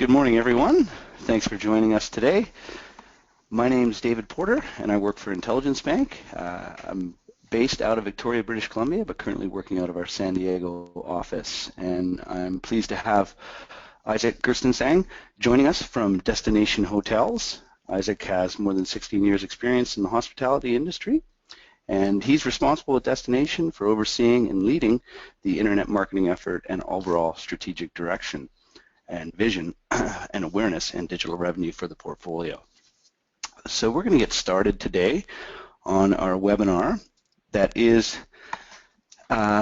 Good morning, everyone. Thanks for joining us today. My name is David Porter, and I work for Intelligence Bank. I'm based out of Victoria, British Columbia, but currently working out of our San Diego office. And I'm pleased to have Isaac Gerstensang joining us from Destination Hotels. Isaac has more than 16 years experience in the hospitality industry, and he's responsible at Destination for overseeing and leading the internet marketing effort and overall strategic direction and vision and awareness and digital revenue for the portfolio. So we're going to get started today on our webinar that is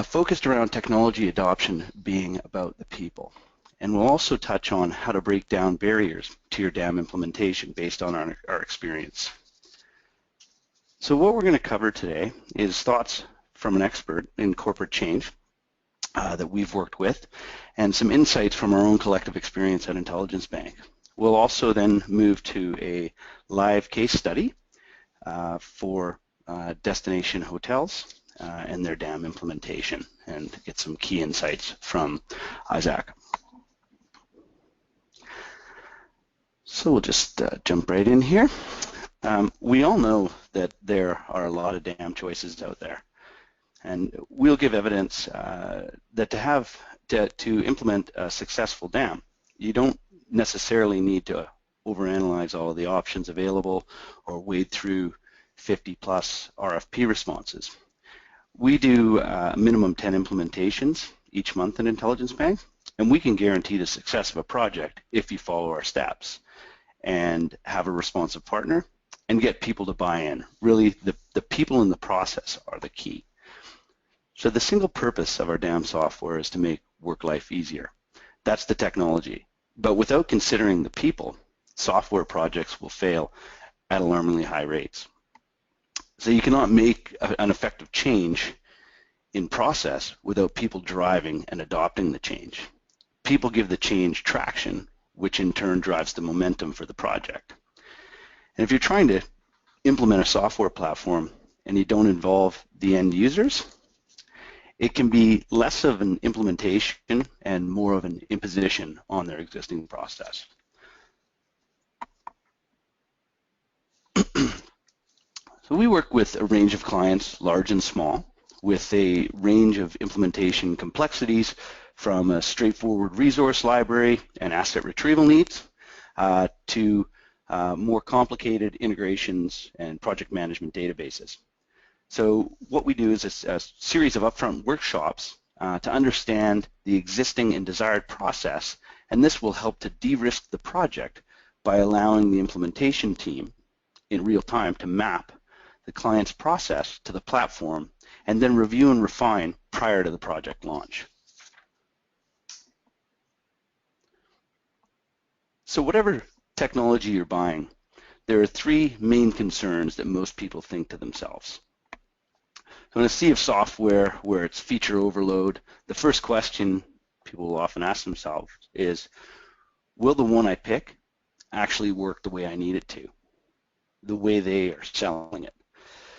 focused around technology adoption being about the people. And we'll also touch on how to break down barriers to your DAM implementation based on our experience. So what we're going to cover today is thoughts from an expert in corporate change that we've worked with, and some insights from our own collective experience at Intelligence Bank. We'll also then move to a live case study for Destination Hotels and their DAM implementation, and get some key insights from Isaac. So we'll just jump right in here. We all know that there are a lot of DAM choices out there, and we'll give evidence that to implement a successful DAM, you don't necessarily need to overanalyze all of the options available or wade through 50+ RFP responses. We do minimum 10 implementations each month in Intelligence Bank, and we can guarantee the success of a project if you follow our steps and have a responsive partner and get people to buy in. Really, the people in the process are the key. So the single purpose of our DAM software is to make work life easier. That's the technology. But without considering the people, software projects will fail at alarmingly high rates. So you cannot make an effective change in process without people driving and adopting the change. People give the change traction, which in turn drives the momentum for the project. And if you're trying to implement a software platform and you don't involve the end users, it can be less of an implementation and more of an imposition on their existing process. So we work with a range of clients, large and small, with a range of implementation complexities from a straightforward resource library and asset retrieval needs to more complicated integrations and project management databases. So what we do is a series of upfront workshops to understand the existing and desired process, and this will help to de-risk the project by allowing the implementation team in real time to map the client's process to the platform and then review and refine prior to the project launch. So whatever technology you're buying, there are three main concerns that most people think to themselves. So in a sea of software where it's feature overload, the first question people will often ask themselves is, will the one I pick actually work the way I need it to, the way they are selling it?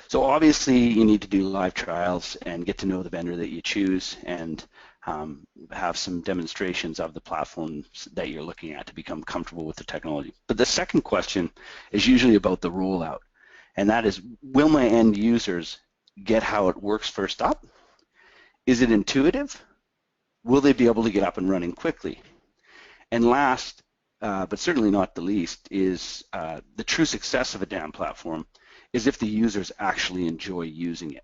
So obviously you need to do live trials and get to know the vendor that you choose and have some demonstrations of the platforms that you're looking at to become comfortable with the technology. But the second question is usually about the rollout, and that is, will my end users get how it works first up? Is it intuitive? Will they be able to get up and running quickly? And last, but certainly not the least, is the true success of a DAM platform is if the users actually enjoy using it.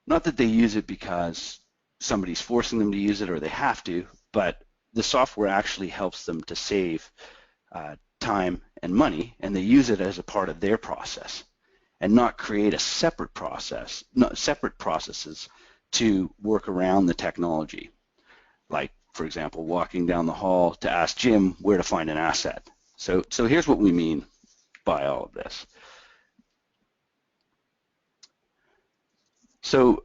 Not that they use it because somebody's forcing them to use it or they have to, but the software actually helps them to save time and money, and they use it as a part of their process and not create a separate process, separate processes to work around the technology. Like, for example, walking down the hall to ask Jim where to find an asset. So here's what we mean by all of this. So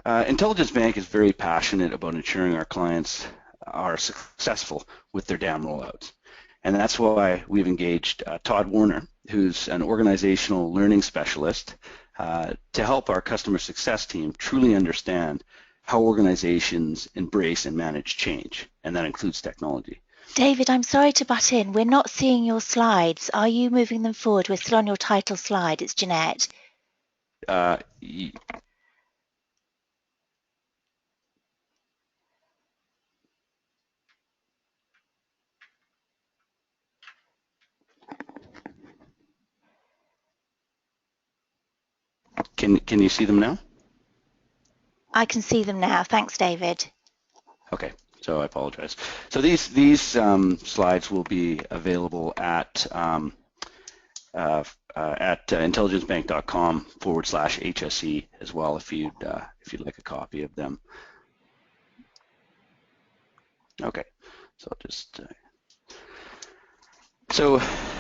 Intelligence Bank is very passionate about ensuring our clients are successful with their DAM rollouts. And that's why we've engaged Todd Warner, who's an organizational learning specialist, to help our customer success team truly understand how organizations embrace and manage change, and that includes technology. David, I'm sorry to butt in. We're not seeing your slides. Are you moving them forward? We're still on your title slide. It's Jeanette. Uh, can you see them now? I can see them now. Thanks, David. Okay, so I apologize. So these slides will be available at intelligencebank.com/HSE as well if you'd like a copy of them. Okay, so I'll just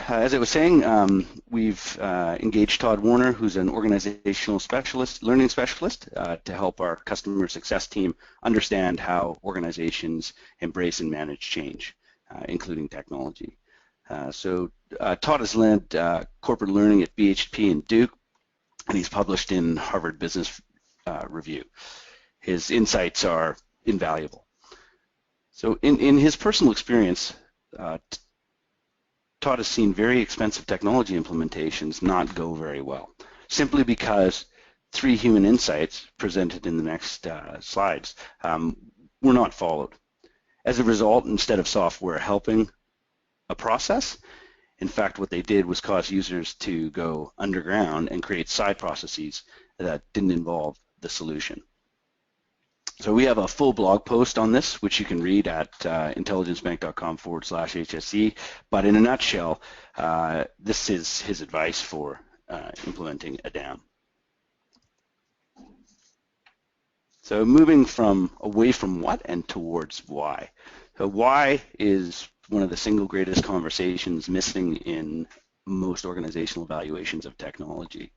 as I was saying, we've engaged Todd Warner, who's an organizational specialist, learning specialist, to help our customer success team understand how organizations embrace and manage change, including technology. Todd has led corporate learning at BHP and Duke, and he's published in Harvard Business Review. His insights are invaluable. So in his personal experience, Todd has seen very expensive technology implementations not go very well, simply because 3 human insights presented in the next slides were not followed. As a result, instead of software helping a process, in fact, what they did was cause users to go underground and create side processes that didn't involve the solution. So we have a full blog post on this, which you can read at intelligencebank.com/HSE. But in a nutshell, this is his advice for implementing a DAM. So moving away from what and towards why. So why is one of the single greatest conversations missing in most organizational evaluations of technology.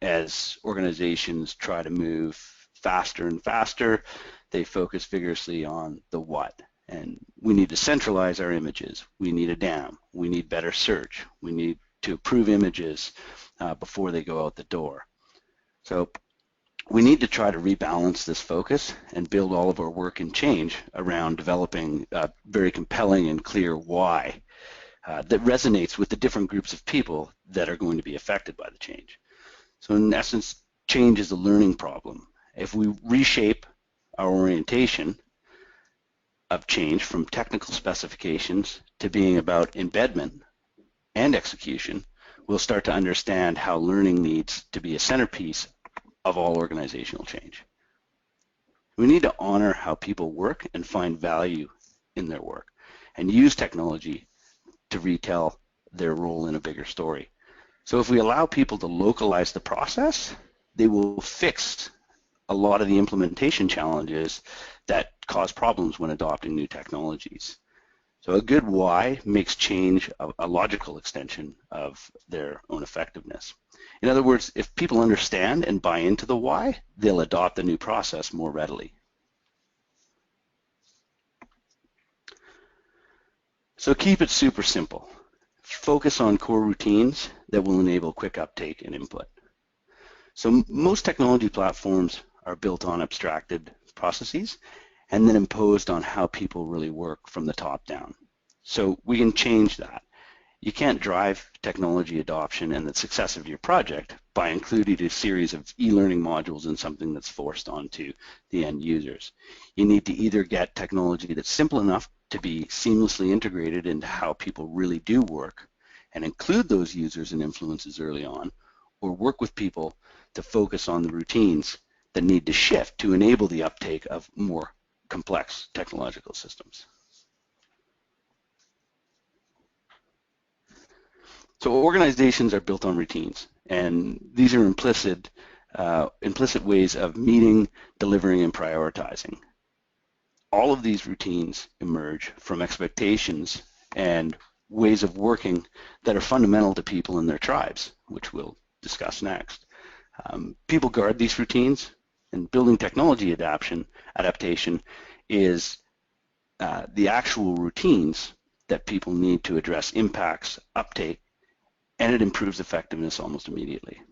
As organizations try to move faster and faster, they focus vigorously on the what. And we need to centralize our images. We need a DAM. We need better search. We need to approve images before they go out the door. So we need to try to rebalance this focus and build all of our work and change around developing a very compelling and clear why that resonates with the different groups of people that are going to be affected by the change. So in essence, change is a learning problem. If we reshape our orientation of change from technical specifications to being about embedment and execution, we'll start to understand how learning needs to be a centerpiece of all organizational change. We need to honor how people work and find value in their work and use technology to retell their role in a bigger story. So if we allow people to localize the process, they will fix a lot of the implementation challenges that cause problems when adopting new technologies. So a good why makes change a logical extension of their own effectiveness. In other words, if people understand and buy into the why, they'll adopt the new process more readily. So keep it super simple. Focus on core routines that will enable quick uptake and input. So most technology platforms are built on abstracted processes and then imposed on how people really work from the top down. So we can change that. You can't drive technology adoption and the success of your project by including a series of e-learning modules in something that's forced onto the end users. You need to either get technology that's simple enough to be seamlessly integrated into how people really do work and include those users and influences early on, or work with people to focus on the routines that need to shift to enable the uptake of more complex technological systems. So organizations are built on routines, and these are implicit ways of meeting, delivering, and prioritizing. All of these routines emerge from expectations and ways of working that are fundamental to people in their tribes, which we'll discuss next. People guard these routines, and building technology adaptation is the actual routines that people need to address impacts, uptake, and it improves effectiveness almost immediately.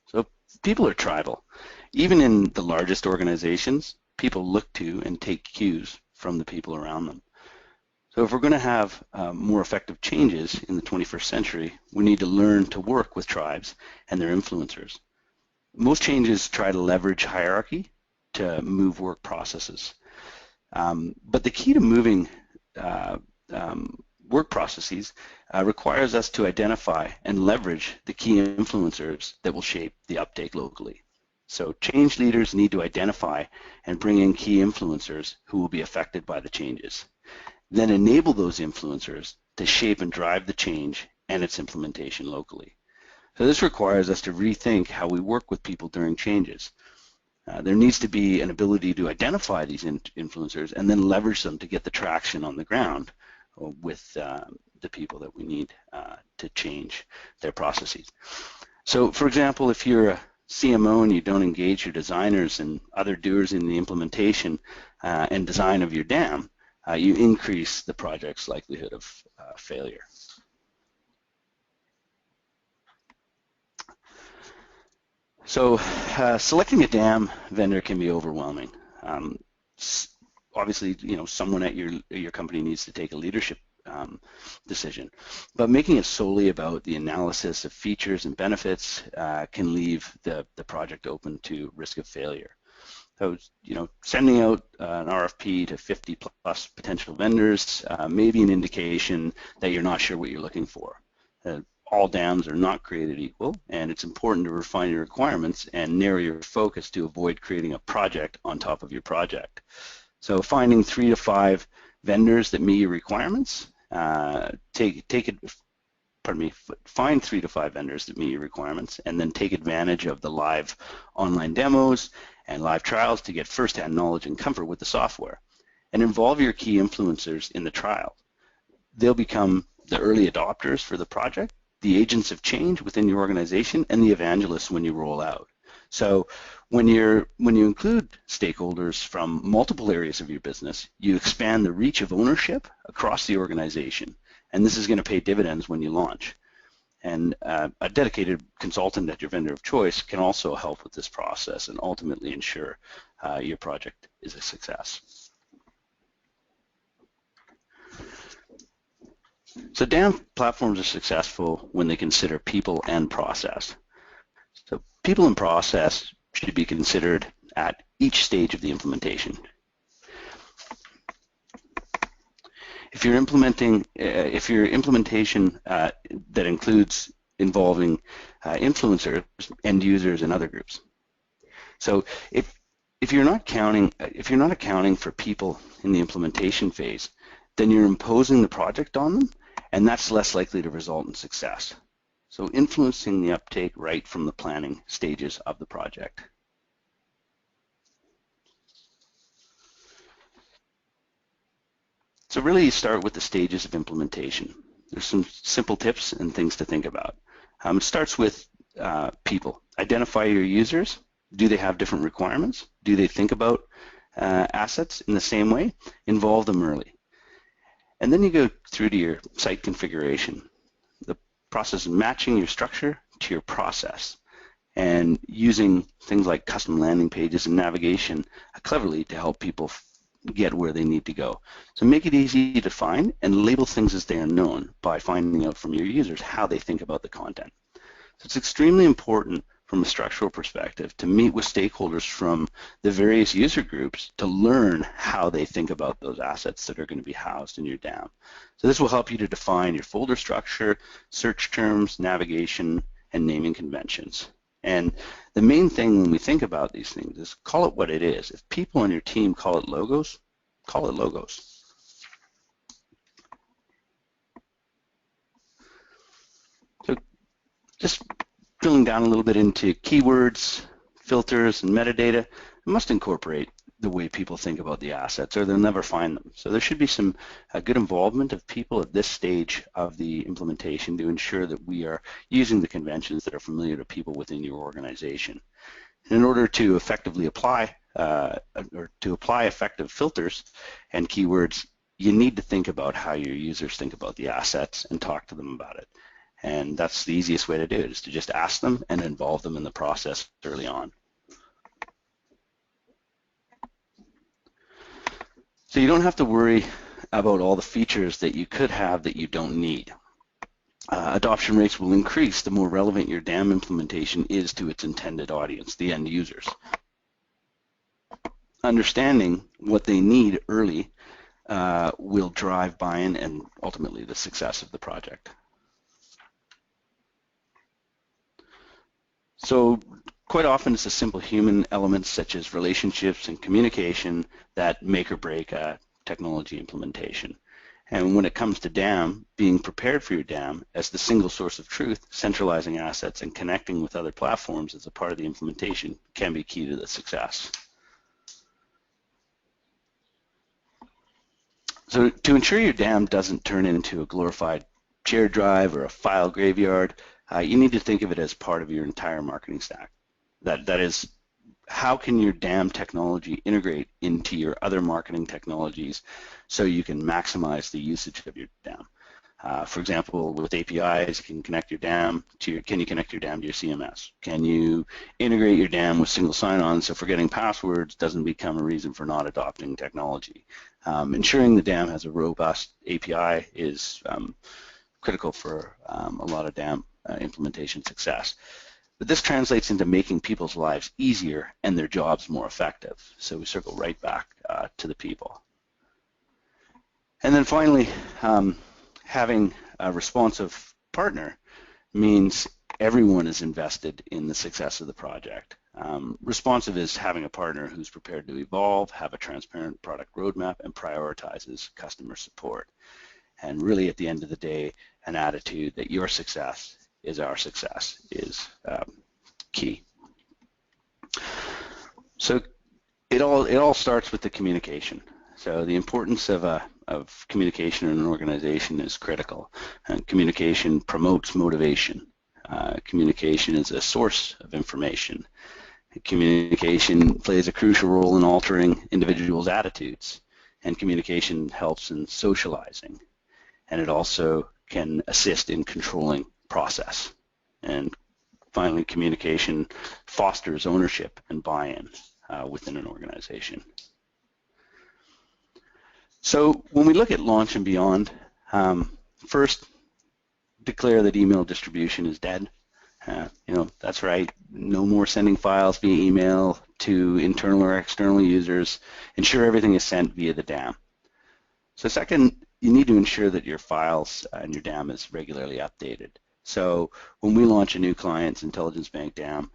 So people are tribal. Even in the largest organizations, people look to and take cues from the people around them. So if we're going to have more effective changes in the 21st century, we need to learn to work with tribes and their influencers. Most changes try to leverage hierarchy to move work processes. But the key to moving work processes requires us to identify and leverage the key influencers that will shape the uptake locally. So change leaders need to identify and bring in key influencers who will be affected by the changes. Then enable those influencers to shape and drive the change and its implementation locally. So this requires us to rethink how we work with people during changes. There needs to be an ability to identify these influencers and then leverage them to get the traction on the ground with the people that we need to change their processes. So for example, if you're a CMO and you don't engage your designers and other doers in the implementation and design of your dam, you increase the project's likelihood of failure. So selecting a dam vendor can be overwhelming. Obviously, someone at your company needs to take a leadership decision, but making it solely about the analysis of features and benefits can leave the project open to risk of failure. So, sending out an RFP to 50 plus potential vendors may be an indication that you're not sure what you're looking for. All dams are not created equal, and it's important to refine your requirements and narrow your focus to avoid creating a project on top of your project. So finding 3 to 5 vendors that meet your requirements, find 3 to 5 vendors that meet your requirements, and then take advantage of the live online demos and live trials to get first-hand knowledge and comfort with the software. And involve your key influencers in the trial. They'll become the early adopters for the project, the agents of change within your organization, and the evangelists when you roll out. So when you include stakeholders from multiple areas of your business, you expand the reach of ownership across the organization, and this is going to pay dividends when you launch. And a dedicated consultant at your vendor of choice can also help with this process and ultimately ensure your project is a success. So DAM platforms are successful when they consider people and process. So people and process should be considered at each stage of the implementation. If your implementation that includes involving influencers, end users, and other groups. So if you're not accounting for people in the implementation phase, then you're imposing the project on them, and that's less likely to result in success. So influencing the uptake right from the planning stages of the project. So really you start with the stages of implementation. There's some simple tips and things to think about. It starts with people. Identify your users. Do they have different requirements? Do they think about assets in the same way? Involve them early. And then you go through to your site configuration. The process of matching your structure to your process and using things like custom landing pages and navigation cleverly to help people get where they need to go. So make it easy to find and label things as they are known by finding out from your users how they think about the content. So it's extremely important from a structural perspective to meet with stakeholders from the various user groups to learn how they think about those assets that are going to be housed in your DAM. So this will help you to define your folder structure, search terms, navigation, and naming conventions. And the main thing when we think about these things is call it what it is. If people on your team call it logos, call it logos. So just drilling down a little bit into keywords, filters, and metadata, it must incorporate the way people think about the assets or they'll never find them. So there should be some good involvement of people at this stage of the implementation to ensure that we are using the conventions that are familiar to people within your organization. And in order to effectively apply effective filters and keywords, you need to think about how your users think about the assets and talk to them about it. And that's the easiest way to do it, is to just ask them and involve them in the process early on. So you don't have to worry about all the features that you could have that you don't need. Adoption rates will increase the more relevant your DAM implementation is to its intended audience, the end users. Understanding what they need early will drive buy-in and ultimately the success of the project. So quite often it's the simple human elements such as relationships and communication that make or break a technology implementation. And when it comes to DAM, being prepared for your DAM as the single source of truth, centralizing assets and connecting with other platforms as a part of the implementation can be key to the success. So to ensure your DAM doesn't turn into a glorified shared drive or a file graveyard, you need to think of it as part of your entire marketing stack. That is, how can your DAM technology integrate into your other marketing technologies so you can maximize the usage of your DAM? For example, with APIs, can you connect your DAM to your CMS? Can you integrate your DAM with single sign-on so forgetting passwords doesn't become a reason for not adopting technology? Ensuring the DAM has a robust API is critical for a lot of DAM implementation success. But this translates into making people's lives easier and their jobs more effective. So we circle right back to the people. And then finally, having a responsive partner means everyone is invested in the success of the project. Responsive is having a partner who's prepared to evolve, have a transparent product roadmap, and prioritizes customer support. And really, at the end of the day, an attitude that your success is our success is key. So it all starts with the communication. So the importance of communication in an organization is critical. And communication promotes motivation. Communication is a source of information. Communication plays a crucial role in altering individuals' attitudes, and communication helps in socializing, and it also can assist in controlling process. And finally, communication fosters ownership and buy-in within an organization. So when we look at launch and beyond, first, declare that email distribution is dead. That's right. No more sending files via email to internal or external users. Ensure everything is sent via the DAM. So second, you need to ensure that your files and your DAM is regularly updated. So when we launch a new client's Intelligence Bank DAM,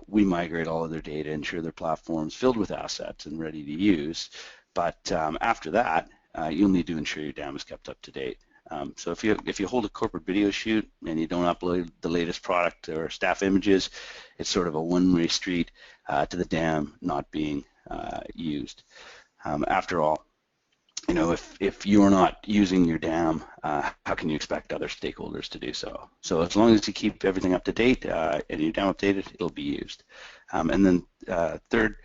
we migrate all of their data, ensure their platform's filled with assets and ready to use. But after that, you'll need to ensure your DAM is kept up to date. So if you hold a corporate video shoot and you don't upload the latest product or staff images, it's sort of a one-way street to the DAM not being used. After all, if you're not using your DAM, how can you expect other stakeholders to do so? So as long as you keep everything up to date and your DAM updated, it'll be used. And then third,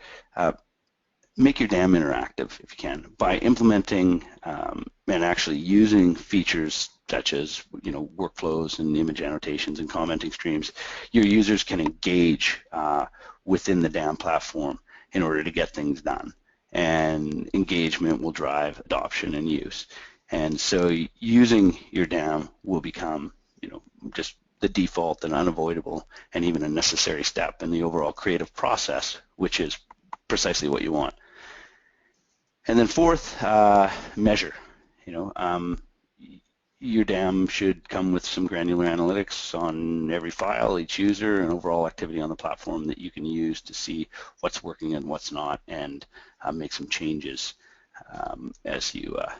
make your DAM interactive if you can by implementing and actually using features such as workflows and image annotations and commenting streams. Your users can engage within the DAM platform in order to get things done, and engagement will drive adoption and use. And so using your DAM will become just the default and unavoidable and even a necessary step in the overall creative process, which is precisely what you want. And then fourth, measure. Your DAM should come with some granular analytics on every file, each user, and overall activity on the platform that you can use to see what's working and what's not, and make some changes as your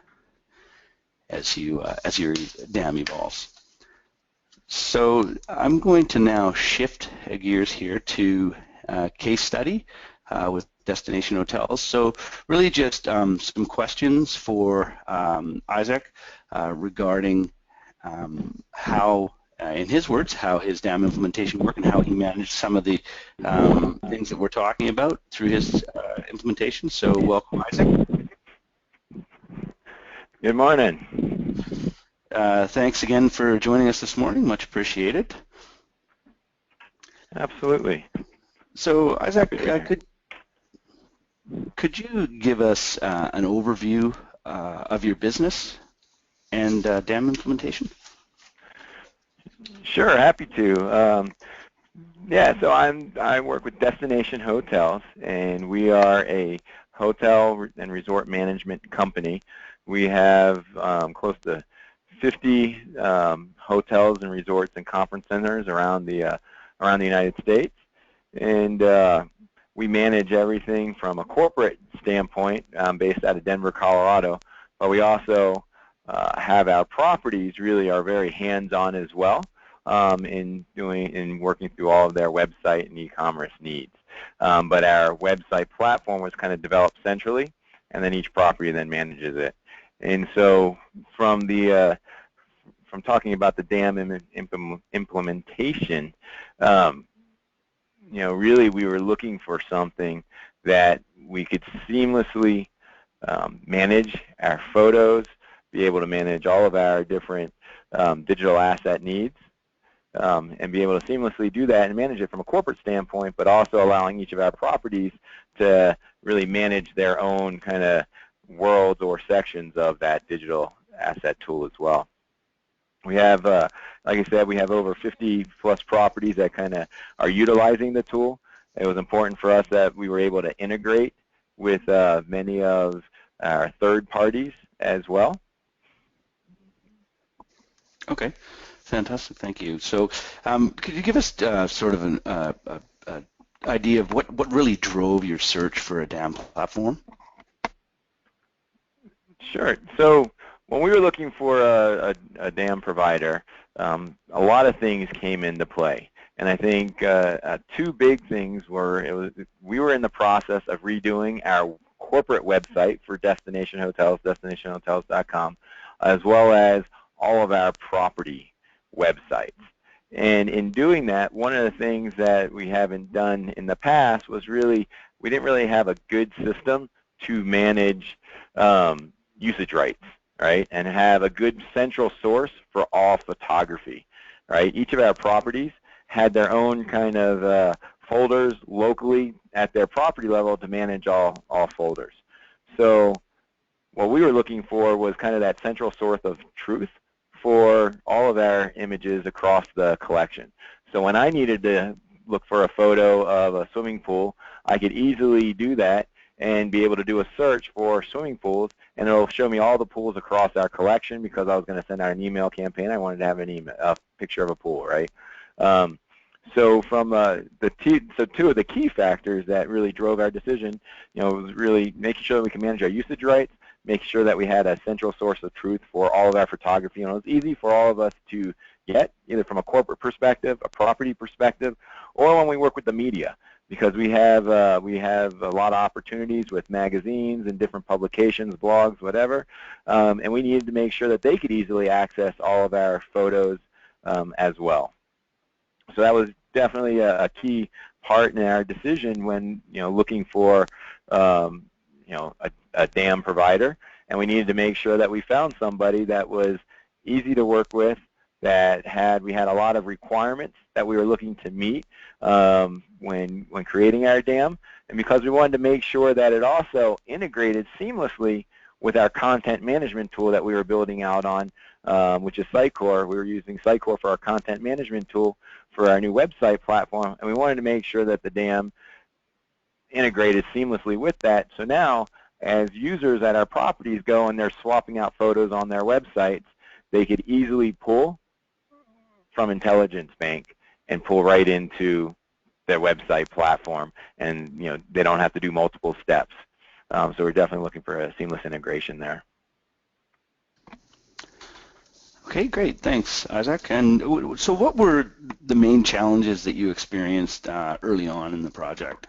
DAM evolves. So I'm going to now shift gears here to case study with Destination Hotels. So really just some questions for Isaac regarding how, in his words, how his DAM implementation worked and how he managed some of the things that we're talking about through his implementation. So welcome, Isaac. Good morning. Thanks again for joining us this morning. Much appreciated. Absolutely. So Isaac, could you give us an overview of your business and dam implementation? Sure, happy to. Yeah, so I work with Destination Hotels, and we are a hotel and resort management company. We have close to 50 hotels and resorts and conference centers around the United States, and we manage everything from a corporate standpoint, based out of Denver, Colorado, but we also have our properties really are very hands-on as well. In working through all of their website and e-commerce needs. But our website platform was kind of developed centrally, and then each property then manages it. And so from talking about the dam implementation, really we were looking for something that we could seamlessly manage our photos, be able to manage all of our different digital asset needs, and be able to seamlessly do that and manage it from a corporate standpoint, but also allowing each of our properties to really manage their own kind of worlds or sections of that digital asset tool as well. We have, like I said, we have over 50 plus properties that kind of are utilizing the tool. It was important for us that we were able to integrate with many of our third parties as well. Okay. Fantastic, thank you. So could you give us sort of an idea of what really drove your search for a dam platform? Sure. So when we were looking for a dam provider, a lot of things came into play. And I think two big things were, we were in the process of redoing our corporate website for Destination Hotels, destinationhotels.com, as well as all of our property websites. And in doing that, one of the things that we haven't done in the past was we didn't really have a good system to manage usage rights, right, and have a good central source for all photography, right? Each of our properties had their own kind of folders locally at their property level to manage all folders. So what we were looking for was kind of that central source of truth for all of our images across the collection. So when I needed to look for a photo of a swimming pool, I could easily do that and be able to do a search for swimming pools, and it'll show me all the pools across our collection because I was going to send out an email campaign. I wanted to have a picture of a pool, right? So from two of the key factors that really drove our decision, was really making sure that we can manage our usage rights, make sure that we had a central source of truth for all of our photography. And it was easy for all of us to get, either from a corporate perspective, a property perspective, or when we work with the media, because we have a lot of opportunities with magazines and different publications, blogs, whatever, and we needed to make sure that they could easily access all of our photos as well. So that was definitely a key part in our decision when looking for a dam provider, and we needed to make sure that we found somebody that was easy to work with, that we had a lot of requirements that we were looking to meet when creating our dam, and because we wanted to make sure that it also integrated seamlessly with our content management tool that we were building out on, which is Sitecore. We were using Sitecore for our content management tool for our new website platform, and we wanted to make sure that the dam integrated seamlessly with that. So now, as users at our properties go and they're swapping out photos on their websites, they could easily pull from Intelligence Bank and pull right into their website platform, and they don't have to do multiple steps. So we're definitely looking for a seamless integration there. Okay, great. Thanks, Isaac. And so what were the main challenges that you experienced early on in the project?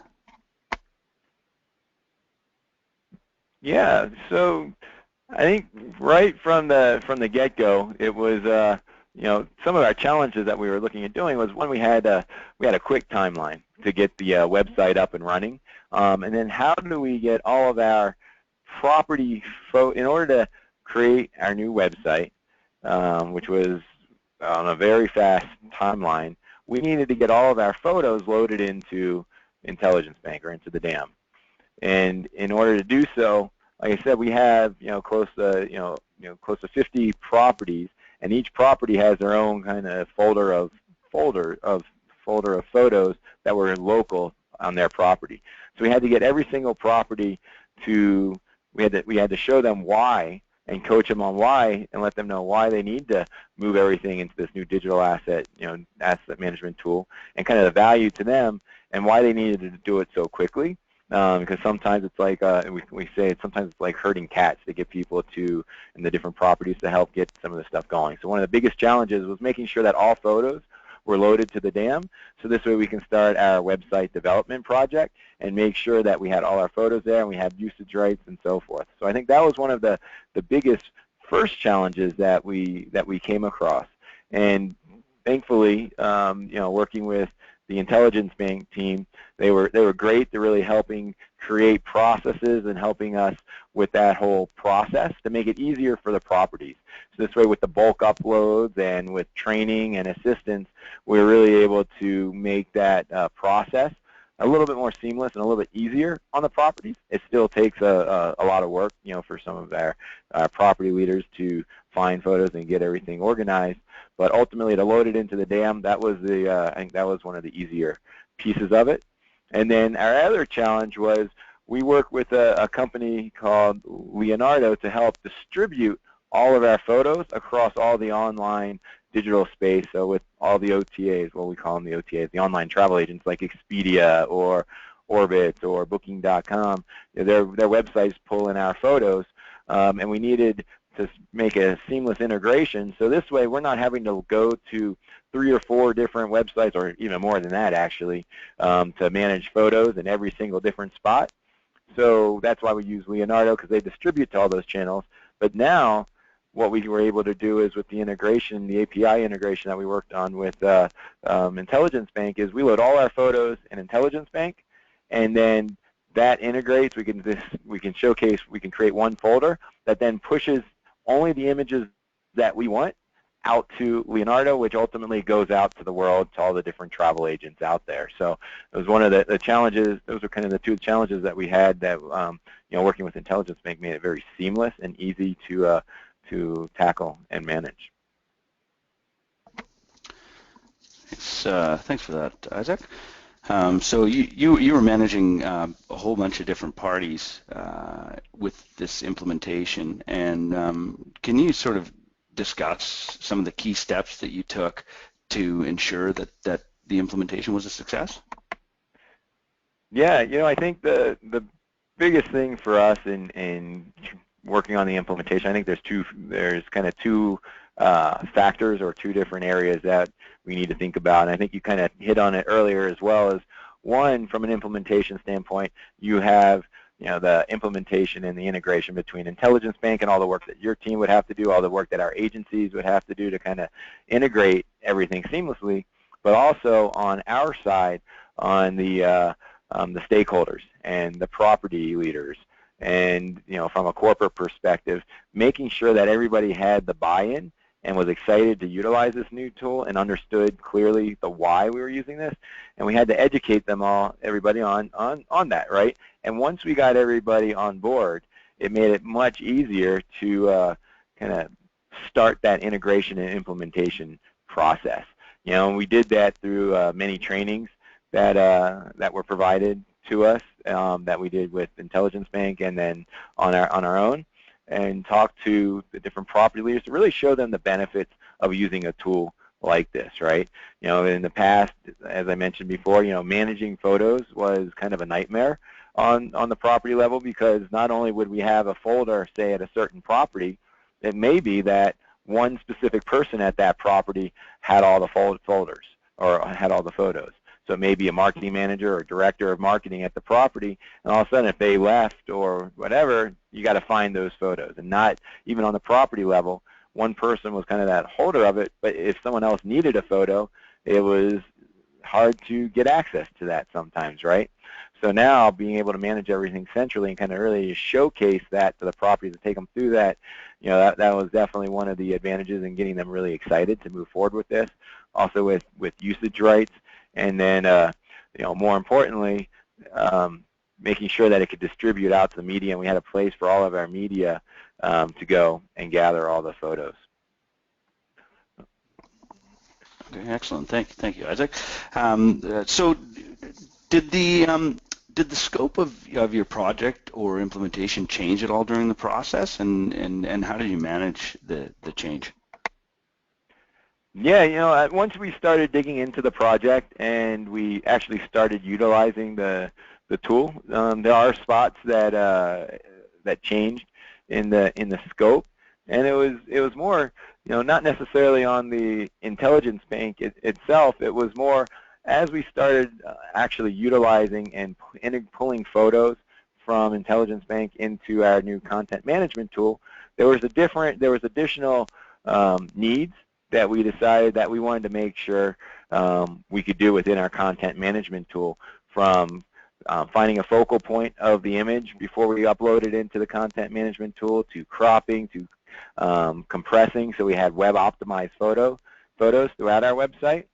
Yeah, so I think right from the get-go, it was some of our challenges that we were looking at doing was, one, we had a quick timeline to get the website up and running, and then how do we get all of our property in order to create our new website, which was on a very fast timeline. We needed to get all of our photos loaded into Intelligence Bank or into the dam. And in order to do so, like I said, we have close to 50 properties, and each property has their own kind of folder of photos that were local on their property. So we had to get every single property to we had to show them why and coach them on why and let them know why they need to move everything into this new digital asset management tool, and kind of the value to them and why they needed to do it so quickly. Because sometimes it's like we say sometimes it's like herding cats to get people to in the different properties to help get some of the stuff going. So one of the biggest challenges was making sure that all photos were loaded to the dam, so this way we can start our website development project and make sure that we had all our photos there and we had usage rights and so forth. So I think that was one of the biggest first challenges that we came across. And thankfully, working with the Intelligence Bank team, they were great. They're really helping create processes and helping us with that whole process to make it easier for the properties. So this way, with the bulk uploads and with training and assistance, we're really able to make that process a little bit more seamless and a little bit easier on the properties. It still takes a lot of work, for some of our property leaders to find photos and get everything organized. But ultimately, to load it into the dam, that was I think that was one of the easier pieces of it. And then our other challenge was we work with a company called Leonardo to help distribute all of our photos across all the online digital space. So with all the OTAs, what we call them the OTAs, the online travel agents like Expedia or Orbitz or Booking.com, their websites pull in our photos, and we needed to make a seamless integration. So this way, we're not having to go to 3 or 4 different websites, or even more than that, actually, to manage photos in every single different spot. So that's why we use Leonardo, because they distribute to all those channels. But now, what we were able to do is with the integration, the API integration that we worked on with Intelligence Bank, is we load all our photos in Intelligence Bank, and then that integrates. We can showcase. We can create one folder that then pushes only the images that we want out to Leonardo, which ultimately goes out to the world, to all the different travel agents out there. So it was one of the challenges. Those are kind of the 2 challenges that we had that, working with Intelligence Bank made it very seamless and easy to tackle and manage. Thanks for that, Isaac. So you were managing a whole bunch of different parties with this implementation, and can you sort of discuss some of the key steps that you took to ensure that the implementation was a success? Yeah, I think the biggest thing for us in working on the implementation, I think there's kind of two factors or 2 different areas that we need to think about. And I think you kind of hit on it earlier as well. As one, from an implementation standpoint, you have the implementation and the integration between Intelligence Bank and all the work that your team would have to do, all the work that our agencies would have to do to kind of integrate everything seamlessly. But also on our side, on the stakeholders and the property leaders, and from a corporate perspective, making sure that everybody had the buy-in and was excited to utilize this new tool and understood clearly the why we were using this. And we had to educate everybody on that, right? And once we got everybody on board, it made it much easier to kind of start that integration and implementation process. And we did that through many trainings that were provided to us, that we did with Intelligence Bank and then on our own, and talk to the different property leaders to really show them the benefits of using a tool like this, right? In the past, as I mentioned before, managing photos was kind of a nightmare on the property level, because not only would we have a folder, say, at a certain property, it may be that one specific person at that property had all the folders or had all the photos. So maybe a marketing manager or director of marketing at the property, and all of a sudden if they left or whatever, you got to find those photos. And not even on the property level, one person was kind of that holder of it, but if someone else needed a photo, it was hard to get access to that sometimes, right? So now being able to manage everything centrally and kind of really showcase that to the properties and take them through that, that was definitely one of the advantages in getting them really excited to move forward with this. Also with usage rights. And then, more importantly, making sure that it could distribute out to the media, and we had a place for all of our media to go and gather all the photos. Okay, excellent. Thank you, Isaac. So, did the scope of your project or implementation change at all during the process, and how did you manage the change? Yeah, once we started digging into the project and we actually started utilizing the tool, there are spots that that changed in the scope, and it was more, not necessarily on the intelligence bank itself. It was more as we started actually utilizing and pulling photos from Intelligence Bank into our new content management tool. There was additional needs that we decided that we wanted to make sure we could do within our content management tool, from finding a focal point of the image before we upload it into the content management tool, to cropping, to compressing, so we had web optimized photos throughout our website.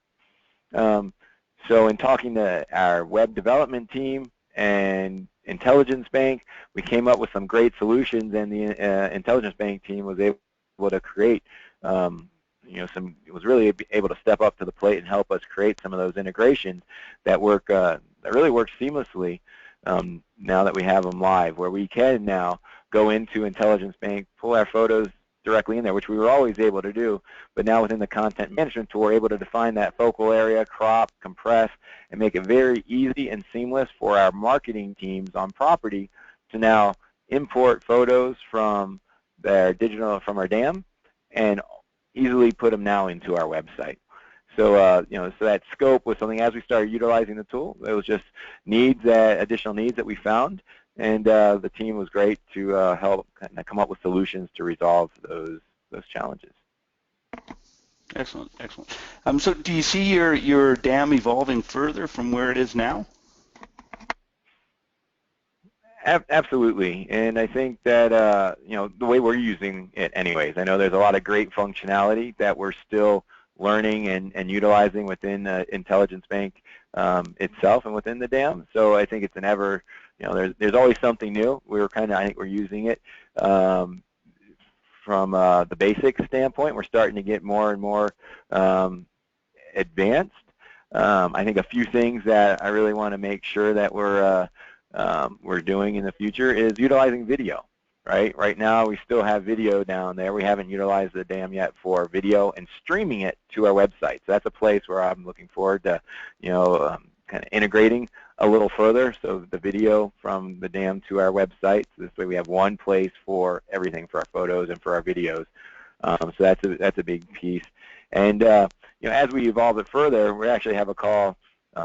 So in talking to our web development team and Intelligence Bank, we came up with some great solutions, and the Intelligence Bank team was able to create was really able to step up to the plate and help us create some of those integrations that really work seamlessly now that we have them live, where we can now go into Intelligence Bank, pull our photos directly in there, which we were always able to do, but now within the content management tool, we're able to define that focal area, crop, compress, and make it very easy and seamless for our marketing teams on property to now import photos from from our DAM and easily put them now into our website. So, so that scope was something, as we started utilizing the tool, it was just additional needs that we found, and the team was great to help come up with solutions to resolve those challenges. Excellent, excellent. So do you see your DAM evolving further from where it is now? Absolutely, and I think that the way we're using it anyways, I know there's a lot of great functionality that we're still learning and utilizing within Intelligence Bank itself and within the DAM. So I think it's an ever, there's always something new. I think we're using it from the basic standpoint. We're starting to get more and more advanced. I think a few things that I really want to make sure that we're doing in the future is utilizing video. Right now we still have video down there. We haven't utilized the DAM yet for video and streaming it to our website. So that's a place where I'm looking forward to, kind of integrating a little further. So the video from the DAM to our website. So this way we have one place for everything, for our photos and for our videos. So that's a big piece. And as we evolve it further, we actually have a call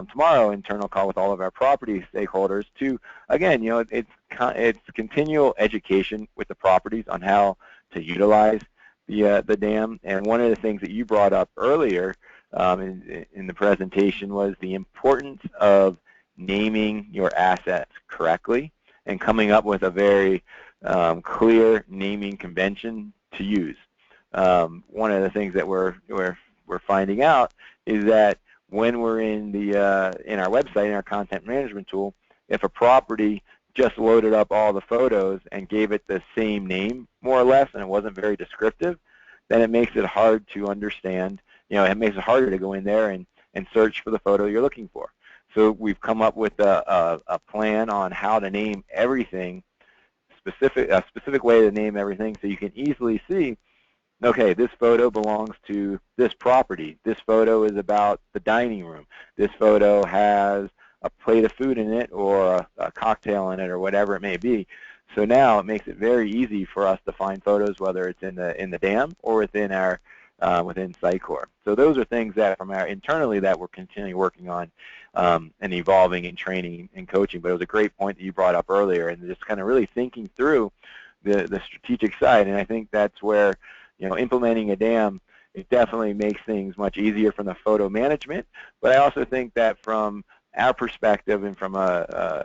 tomorrow, internal call with all of our property stakeholders to, again, it's continual education with the properties on how to utilize the DAM. And one of the things that you brought up earlier in the presentation was the importance of naming your assets correctly and coming up with a very clear naming convention to use. One of the things that we're finding out is that when we're in our website, in our content management tool, if a property just loaded up all the photos and gave it the same name, more or less, and it wasn't very descriptive, then it makes it hard to understand. It makes it harder to go in there and search for the photo you're looking for. So we've come up with a plan on how to name everything, a specific way to name everything, so you can easily see, okay, this photo belongs to this property. This photo is about the dining room. This photo has a plate of food in it, or a cocktail in it, or whatever it may be. So now it makes it very easy for us to find photos, whether it's in the DAM or within Sitecore. So those are things that from internally that we're continually working on and evolving and training and coaching. But it was a great point that you brought up earlier, and just kind of really thinking through the strategic side. And I think that's where implementing a DAM, it definitely makes things much easier from the photo management. But I also think that from our perspective and from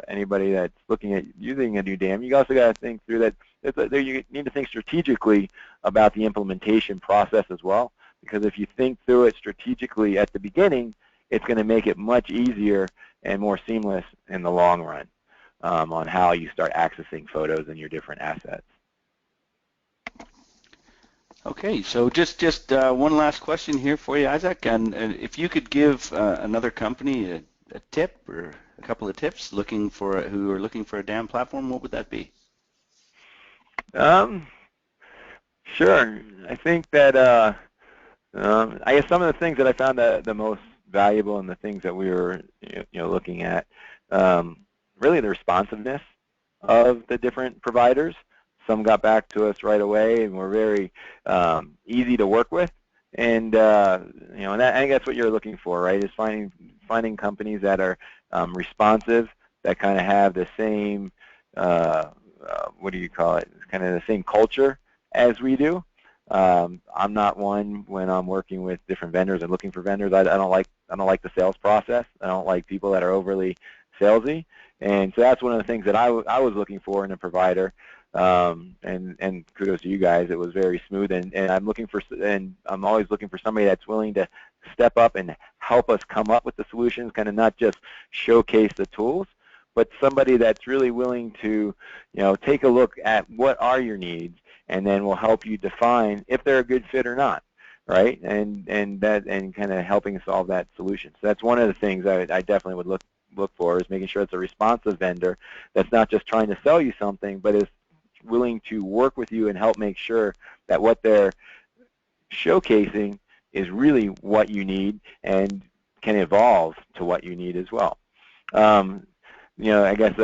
anybody that's looking at using a new DAM, you also got to think through that you need to think strategically about the implementation process as well. Because if you think through it strategically at the beginning, it's going to make it much easier and more seamless in the long run. on how you start accessing photos and your different assets. Okay, so just one last question here for you, Isaac, and if you could give another company a tip or a couple of tips who are looking for a DAM platform, what would that be? Sure. I think that I guess some of the things that I found the most valuable and the things that we were looking at, really the responsiveness of the different providers. Some got back to us right away and were very easy to work with, and and I think that's what you're looking for, right? Is finding companies that are responsive, that kind of have the same what do you call it? Kind of the same culture as we do. I'm not one when I'm working with different vendors and looking for vendors. I don't like the sales process. I don't like people that are overly salesy, and so that's one of the things that I was looking for in a provider. And kudos to you guys. It was very smooth, and I'm always looking for somebody that's willing to step up and help us come up with the solutions, kind of not just showcase the tools, but somebody that's really willing to, take a look at what are your needs, and then will help you define if they're a good fit or not, right? And kind of helping solve that solution. So that's one of the things I definitely would look for, is making sure it's a responsive vendor that's not just trying to sell you something, but is willing to work with you and help make sure that what they're showcasing is really what you need and can evolve to what you need as well. I guess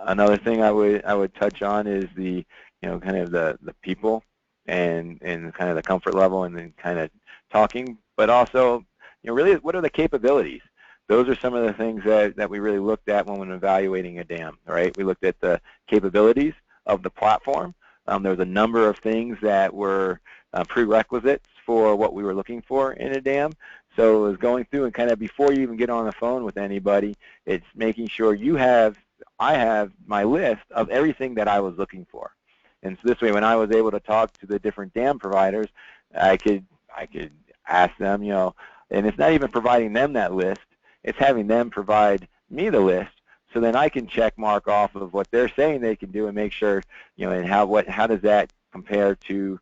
another thing I would touch on is the kind of the people and kind of the comfort level, and then kind of talking, but also really what are the capabilities. Those are some of the things that we really looked at when evaluating a DAM, right? We looked at the capabilities of the platform. There was a number of things that were prerequisites for what we were looking for in a DAM. So it was going through and kind of before you even get on the phone with anybody, it's making sure I have my list of everything that I was looking for. And so this way, when I was able to talk to the different DAM providers, I could ask them, and it's not even providing them that list, it's having them provide me the list, so then I can check mark off of what they're saying they can do and make sure, and how does that compare to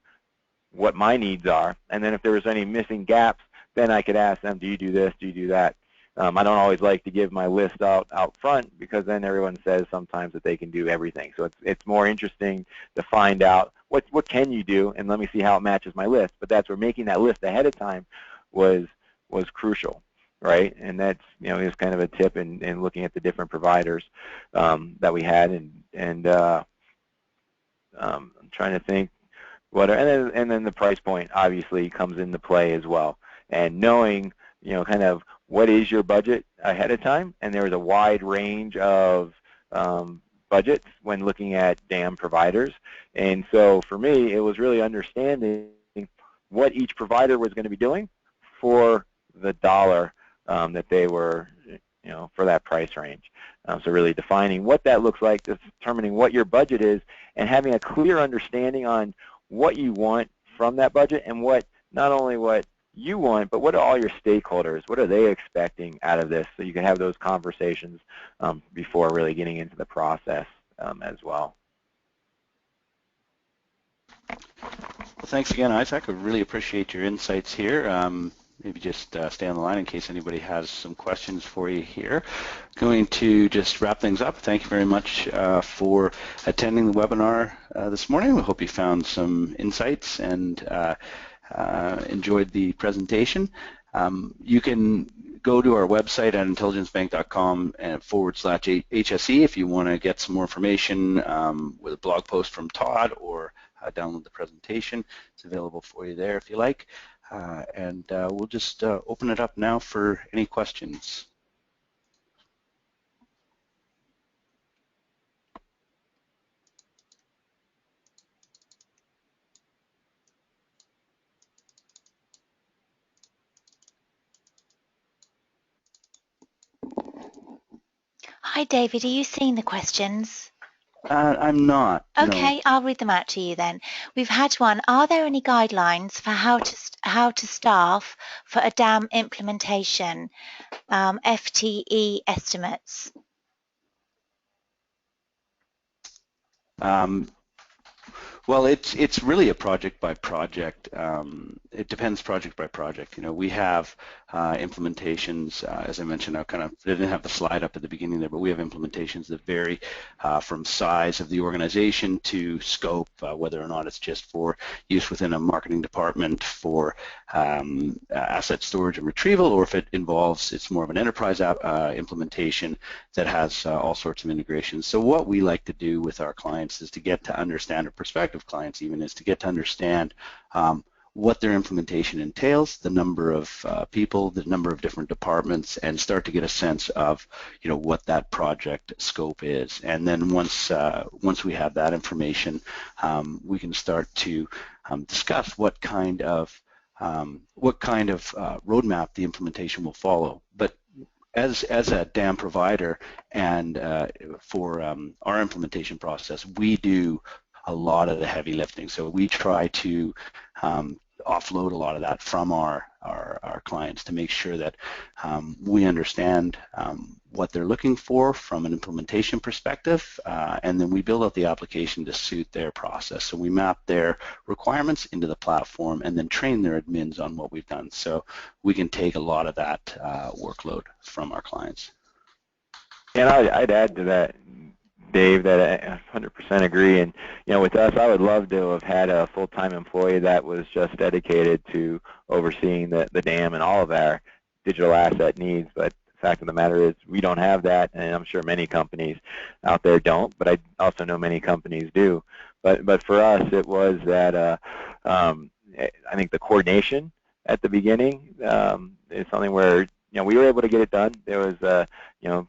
what my needs are. And then if there was any missing gaps, then I could ask them, do you do this, do you do that? I don't always like to give my list out front, because then everyone says sometimes that they can do everything. So it's more interesting to find out what can you do, and let me see how it matches my list. But that's where making that list ahead of time was crucial, right? And that's is kind of a tip in looking at the different providers that we had, and I'm trying to think and then the price point obviously comes into play as well, and knowing kind of what is your budget ahead of time. And there is a wide range of budgets when looking at DAM providers, and so for me it was really understanding what each provider was going to be doing for the dollar that they were for that price range. So really defining what that looks like, determining what your budget is, and having a clear understanding on what you want from that budget, and not only what you want, but what are all your stakeholders? What are they expecting out of this? So you can have those conversations before really getting into the process as well. Well, thanks again, Isaac. I really appreciate your insights here. Maybe just stay on the line in case anybody has some questions for you here. Going to just wrap things up. Thank you very much for attending the webinar this morning. We hope you found some insights and enjoyed the presentation. You can go to our website at intelligencebank.com/HSE if you want to get some more information with a blog post from Todd, or download the presentation. It's available for you there if you like. And we'll just open it up now for any questions. Hi, David. Are you seeing the questions? I'm not. Okay, no. I'll read them out to you then. We've had one. Are there any guidelines for how to staff for a DAM implementation? FTE estimates. Well, it's really a project by project. It depends project by project. You know, we have implementations, as I mentioned. I didn't have the slide up at the beginning there, but we have implementations that vary from size of the organization to scope, whether or not it's just for use within a marketing department for asset storage and retrieval, or if it involves, it's more of an enterprise implementation that has all sorts of integrations. So what we like to do with our clients is to get to understand, or prospective clients even, is to get to understand what their implementation entails, the number of people, the number of different departments, and start to get a sense of, you know, what that project scope is. And then once we have that information, we can start to discuss what kind of roadmap the implementation will follow. But as a DAM provider and for our implementation process, we do a lot of the heavy lifting. So we try to offload a lot of that from our clients to make sure that we understand what they're looking for from an implementation perspective, and then we build out the application to suit their process. So we map their requirements into the platform and then train their admins on what we've done. So we can take a lot of that workload from our clients. And I'd add to that, Dave, that I 100% agree. And, you know, with us, I would love to have had a full-time employee that was just dedicated to overseeing the DAM and all of our digital asset needs. But the fact of the matter is we don't have that, and I'm sure many companies out there don't, but I also know many companies do. But for us, it was that I think the coordination at the beginning is something where, you know, we were able to get it done. There was, you know,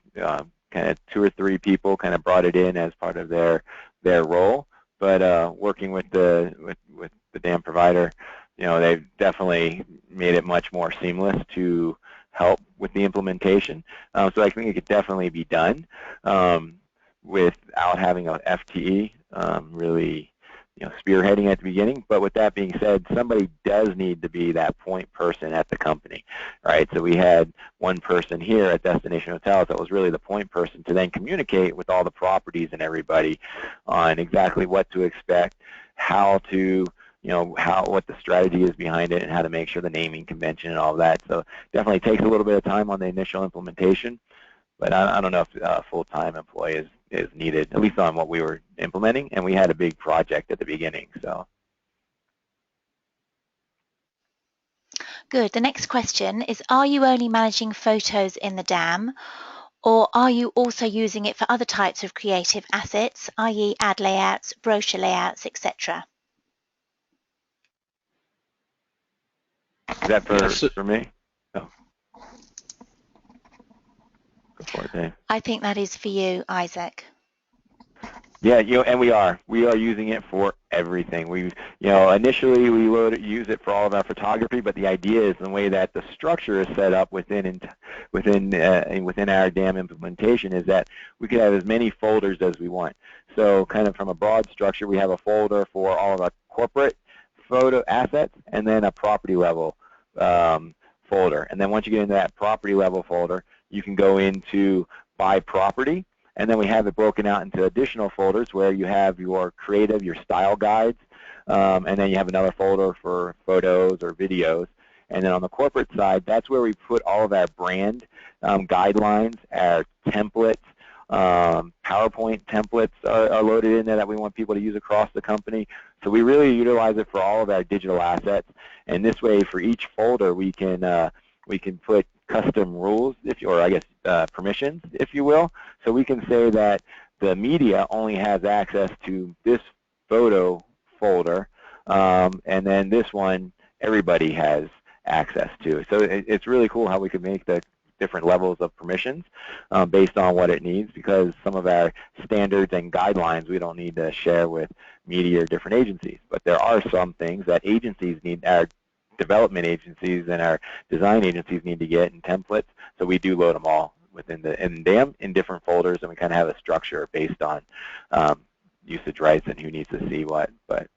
kind of 2 or 3 people kind of brought it in as part of their role, but working with the DAM provider, you know, they've definitely made it much more seamless to help with the implementation. So I think it could definitely be done without having an FTE really, you know, spearheading at the beginning. But with that being said, somebody does need to be that point person at the company, right? So we had one person here at Destination Hotels that was really the point person to then communicate with all the properties and everybody on exactly what to expect, how to, you know, what the strategy is behind it, and how to make sure the naming convention and all of that. So definitely takes a little bit of time on the initial implementation, but I don't know if a full-time employee is needed, at least on what we were implementing, and we had a big project at the beginning. So. Good. The next question is, are you only managing photos in the DAM, or are you also using it for other types of creative assets, i.e. ad layouts, brochure layouts, etc.? Is that for me? No. Go for it, Dave. I think that is for you, Isaac. Yeah, you know, and we are using it for everything. We, you know, initially we would use it for all of our photography, but the idea is the way that the structure is set up within our DAM implementation is that we could have as many folders as we want. So kind of from a broad structure, we have a folder for all of our corporate photo assets, and then a property level folder. And then once you get into that property level folder, you can go into by property. And then we have it broken out into additional folders where you have your creative, your style guides, and then you have another folder for photos or videos. And then on the corporate side, that's where we put all of our brand guidelines, our templates, PowerPoint templates are loaded in there that we want people to use across the company. So we really utilize it for all of our digital assets. And this way, for each folder, we can put custom rules, or I guess permissions, if you will. So we can say that the media only has access to this photo folder, and then this one everybody has access to. So it's really cool how we can make the different levels of permissions based on what it needs, because some of our standards and guidelines we don't need to share with media or different agencies. But there are some things that agencies need, our development agencies and our design agencies need to get in templates, so we do load them all within the DAM in different folders, and we kind of have a structure based on usage rights and who needs to see what, but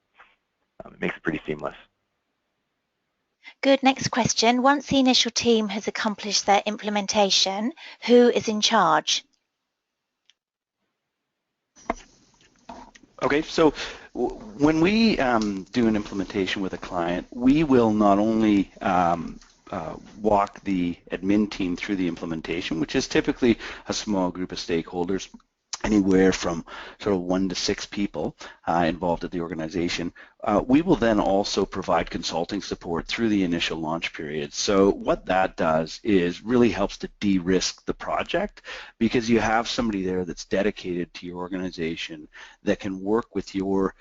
it makes it pretty seamless. Good. Next question. Once the initial team has accomplished their implementation, who is in charge? Okay, so when we do an implementation with a client, we will not only walk the admin team through the implementation, which is typically a small group of stakeholders, anywhere from sort of 1 to 6 people involved at the organization. We will then also provide consulting support through the initial launch period. So what that does is really helps to de-risk the project, because you have somebody there that's dedicated to your organization that can work with your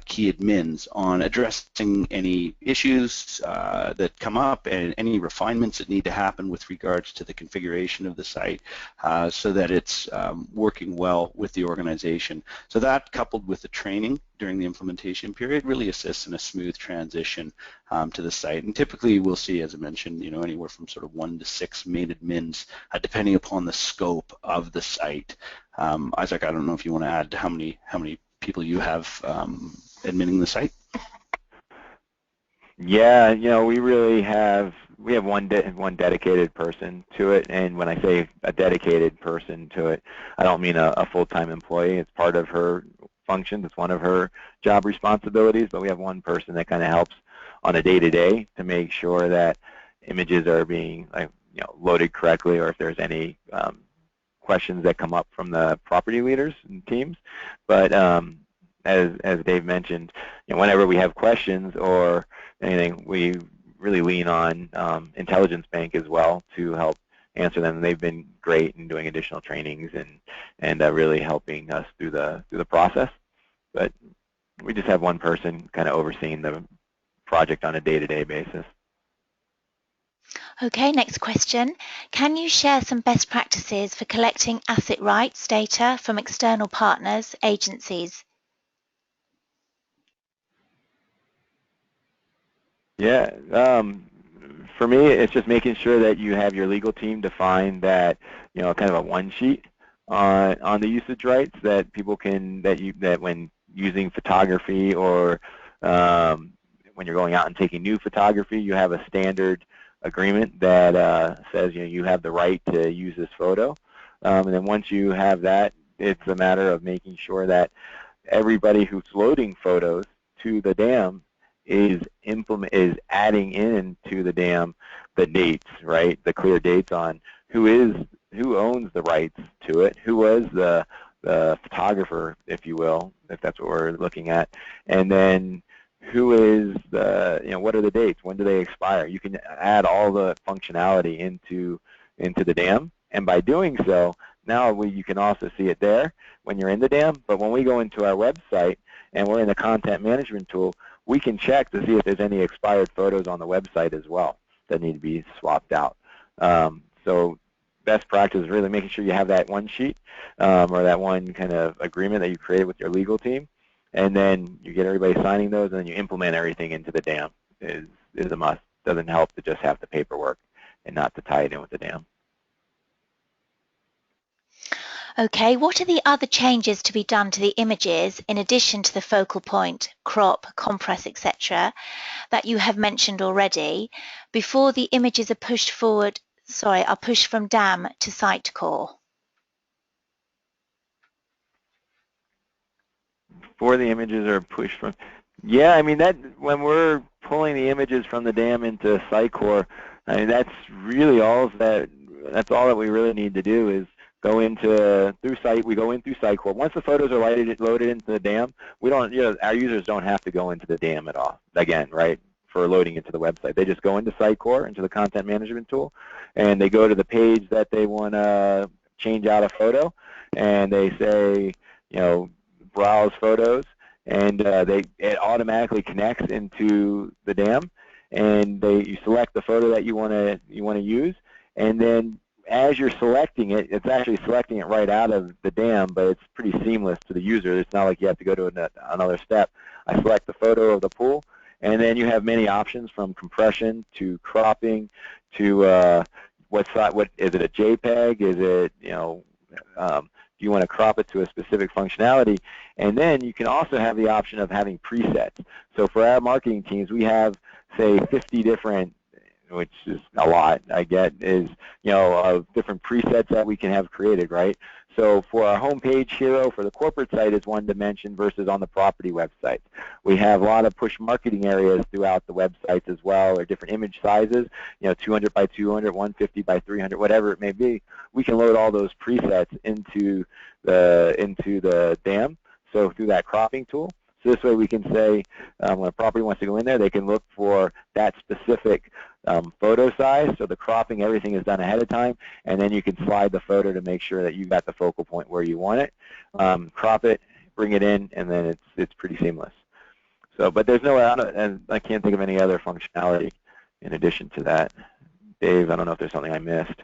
key admins on addressing any issues that come up and any refinements that need to happen with regards to the configuration of the site, so that it's working well with the organization. So that, coupled with the training during the implementation period, really assists in a smooth transition to the site. And typically we'll see, as I mentioned, anywhere from sort of 1 to 6 main admins, depending upon the scope of the site. Isaac, I don't know if you want to add how many people you have admitting the site. Yeah, we have one dedicated person to it, and when I say a dedicated person to it, I don't mean a full-time employee. It's part of her functions. It's one of her job responsibilities, but we have one person that kind of helps on a day-to-day to make sure that images are being loaded correctly, or if there's any questions that come up from the property leaders and teams. But as Dave mentioned, whenever we have questions or anything, we really lean on Intelligence Bank as well to help answer them. They've been great in doing additional trainings and really helping us through the process. But we just have one person kind of overseeing the project on a day-to-day basis. Okay, next question. Can you share some best practices for collecting asset rights data from external partners, agencies? Yeah, for me, it's just making sure that you have your legal team define that, kind of a one sheet on the usage rights that people can, that when using photography or when you're going out and taking new photography, you have a standard agreement that says, you have the right to use this photo. And then once you have that, it's a matter of making sure that everybody who's loading photos to the dam is adding in to the dam the dates, right? The clear dates on who owns the rights to it, who was the photographer, if you will, if that's what we're looking at, and then who is what are the dates? When do they expire? You can add all the functionality into the dam, and by doing so, now you can also see it there when you're in the dam. But when we go into our website and we're in the content management tool, we can check to see if there's any expired photos on the website as well that need to be swapped out. So best practice is really making sure you have that one sheet or that one kind of agreement that you created with your legal team, and then you get everybody signing those, and then you implement everything into the dam is a must. Doesn't help to just have the paperwork and not to tie it in with the dam. Okay, what are the other changes to be done to the images in addition to the focal point, crop, compress, etc., that you have mentioned already before the images are pushed from DAM to Sitecore? Before the images are pushed from, yeah, I mean that when we're pulling the images from the dam into Sitecore, I mean that's really all that we really need to do is go into we go in through Sitecore. Once the photos are loaded into the dam, we don't, our users don't have to go into the dam at all, again, right, for loading into the website. They just go into Sitecore, into the content management tool, and they go to the page that they want to change out a photo, and they say, browse photos, and it automatically connects into the dam, and you select the photo that you want to use, and then as you're selecting it, it's actually selecting it right out of the dam, but it's pretty seamless to the user. It's not like you have to go to another step. I select the photo of the pool, and then you have many options from compression to cropping to what is it, a JPEG? Is it, do you want to crop it to a specific functionality? And then you can also have the option of having presets. So for our marketing teams, we have, say, 50 different, which is a lot, I get, is, of different presets that we can have created, right? So for our homepage hero for the corporate site is one dimension versus on the property website. We have a lot of push marketing areas throughout the websites as well, or different image sizes, 200 by 200, 150 by 300, whatever it may be. We can load all those presets into the DAM, so through that cropping tool. So this way we can say when a property wants to go in there, they can look for that specific photo size. So the cropping, everything is done ahead of time, and then you can slide the photo to make sure that you've got the focal point where you want it. Crop it, bring it in, and then it's pretty seamless. So, but there's no, and I can't think of any other functionality in addition to that. Dave, I don't know if there's something I missed.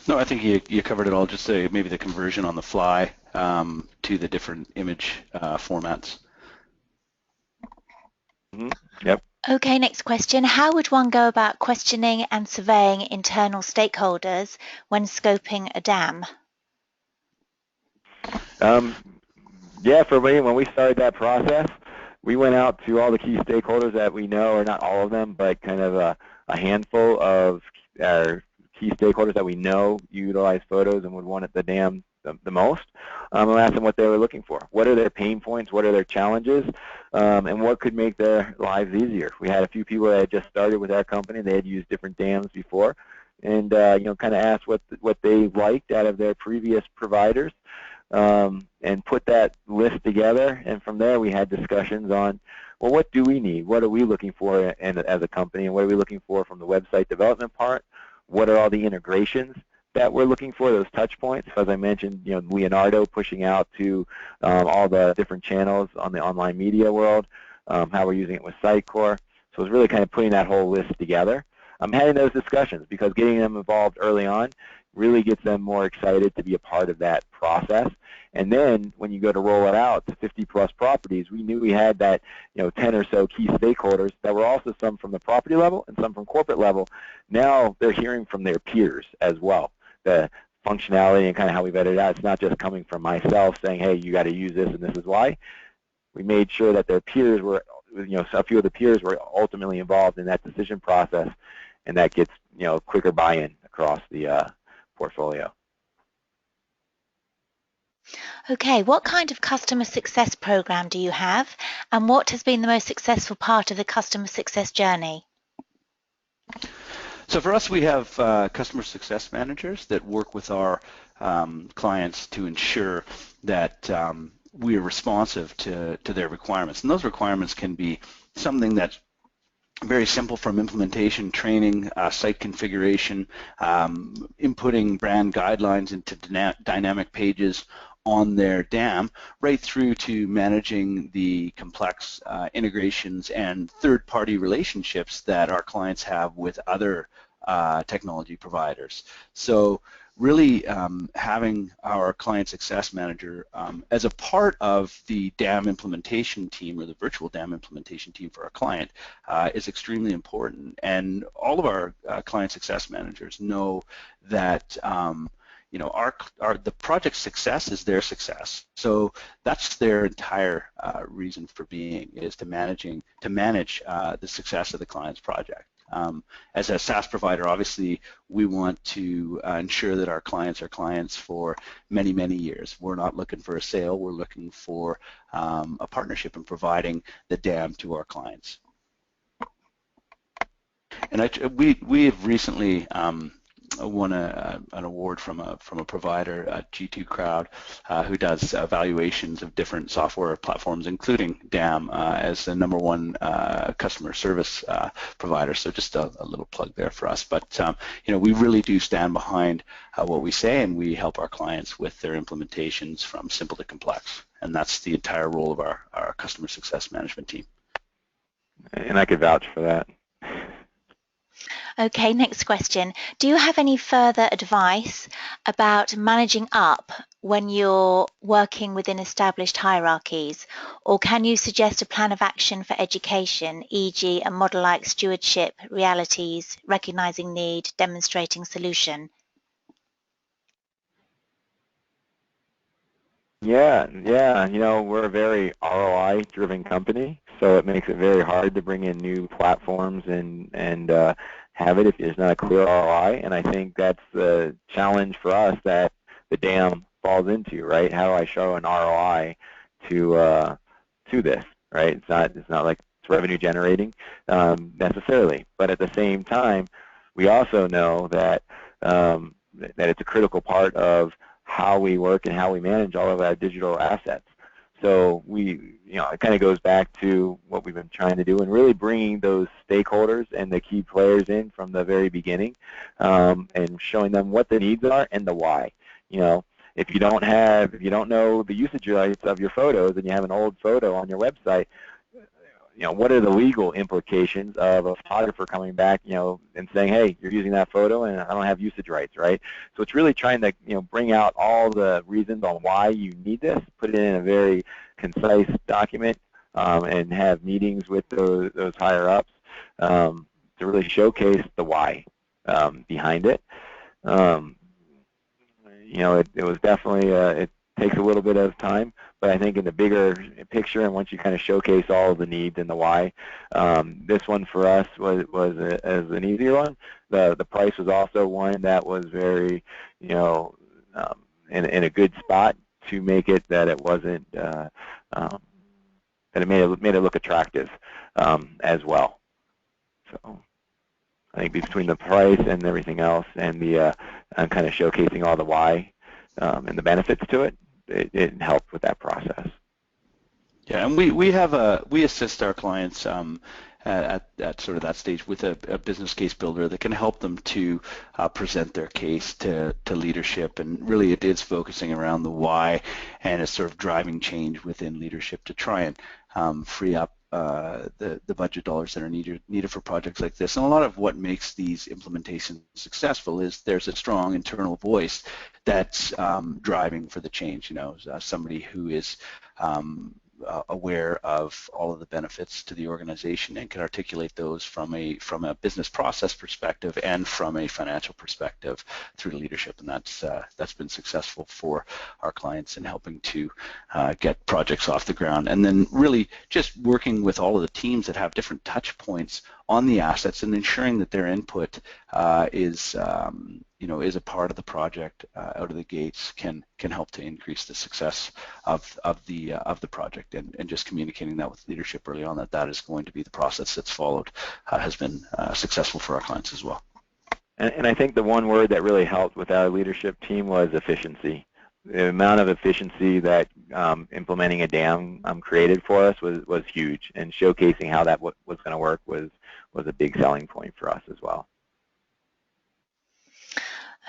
No, I think you covered it all. Just maybe the conversion on the fly to the different image formats. Mm-hmm. Yep. Okay, next question. How would one go about questioning and surveying internal stakeholders when scoping a dam? Yeah, for me, when we started that process, we went out to all the key stakeholders that we know, or not all of them, but kind of a handful of our key stakeholders that we know utilize photos and would want the dam the most, and ask them what they were looking for. What are their pain points? What are their challenges? And what could make their lives easier? We had a few people that had just started with our company. They had used different dams before, and kind of asked what they liked out of their previous providers, and put that list together. And from there, we had discussions on, well, what do we need? What are we looking for as a company, and what are we looking for from the website development part? What are all the integrations that we're looking for, those touch points? As I mentioned, Leonardo pushing out to all the different channels on the online media world, how we're using it with Sitecore. So it's really kind of putting that whole list together. I'm having those discussions because getting them involved early on really gets them more excited to be a part of that process. And then when you go to roll it out to 50-plus properties, we knew we had that 10 or so key stakeholders that were also some from the property level and some from corporate level. Now they're hearing from their peers as well, the functionality and kind of how we vetted it out. It's not just coming from myself saying, hey, you got to use this and this is why. We made sure that their peers were, a few of the peers were ultimately involved in that decision process, and that gets quicker buy-in across the portfolio. Okay, what kind of customer success program do you have, and what has been the most successful part of the customer success journey? So for us, we have customer success managers that work with our clients to ensure that we are responsive to their requirements. And those requirements can be something that's very simple, from implementation, training, site configuration, inputting brand guidelines into dynamic pages on their dam, right through to managing the complex integrations and third-party relationships that our clients have with other technology providers. So really having our client success manager as a part of the DAM implementation team, or the virtual DAM implementation team for our client, is extremely important. And all of our client success managers know that the project success is their success. So that's their entire reason for being, is to manage the success of the client's project. As a SaaS provider, obviously, we want to ensure that our clients are clients for many, many years. We're not looking for a sale. We're looking for a partnership in providing the DAM to our clients. And we have recently won an award from a provider, G2 Crowd, who does evaluations of different software platforms, including DAM, as the #1 customer service provider. So just a little plug there for us. But we really do stand behind what we say, and we help our clients with their implementations from simple to complex. And that's the entire role of our customer success management team. And I could vouch for that. Okay, next question. Do you have any further advice about managing up when you're working within established hierarchies? Or can you suggest a plan of action for education, e.g. a model like stewardship, realities, recognizing need, demonstrating solution? Yeah, we're a very ROI-driven company, so it makes it very hard to bring in new platforms and have it if there's not a clear ROI. And I think that's the challenge for us, that the dam falls into, right? How do I show an ROI to this, right? It's not like it's revenue generating necessarily, but at the same time, we also know that that it's a critical part of how we work and how we manage all of our digital assets. So it kind of goes back to what we've been trying to do and really bringing those stakeholders and the key players in from the very beginning and showing them what the needs are and the why. If you don't know the usage rights of your photos and you have an old photo on your website, what are the legal implications of a photographer coming back, and saying, hey, you're using that photo and I don't have usage rights, right? So it's really trying to, bring out all the reasons on why you need this, put it in a very concise document, and have meetings with those higher ups to really showcase the why behind it. It was definitely, it takes a little bit of time, but I think in the bigger picture and once you kind of showcase all of the needs and the why, this one for us was as an easier one. The price was also one that was very, in a good spot to make it that it wasn't, that it made it look attractive as well. So I think between the price and everything else and the kind of showcasing all the why and the benefits to it, it helped with that process. Yeah, and we assist our clients at sort of that stage with a business case builder that can help them to present their case to leadership, and really it is focusing around the why and it's sort of driving change within leadership to try and free up the budget dollars that are needed for projects like this. And a lot of what makes these implementations successful is there's a strong internal voice that's driving for the change. Somebody who is aware of all of the benefits to the organization and can articulate those from a business process perspective and from a financial perspective through leadership, and that's been successful for our clients in helping to get projects off the ground. And then really just working with all of the teams that have different touch points on the assets and ensuring that their input is a part of the project out of the gates can help to increase the success of the project, and just communicating that with leadership early on that is going to be the process that's followed has been successful for our clients as well. And I think the one word that really helped with our leadership team was efficiency. The amount of efficiency that implementing a dam created for us was huge, and showcasing how that was going to work was a big selling point for us as well.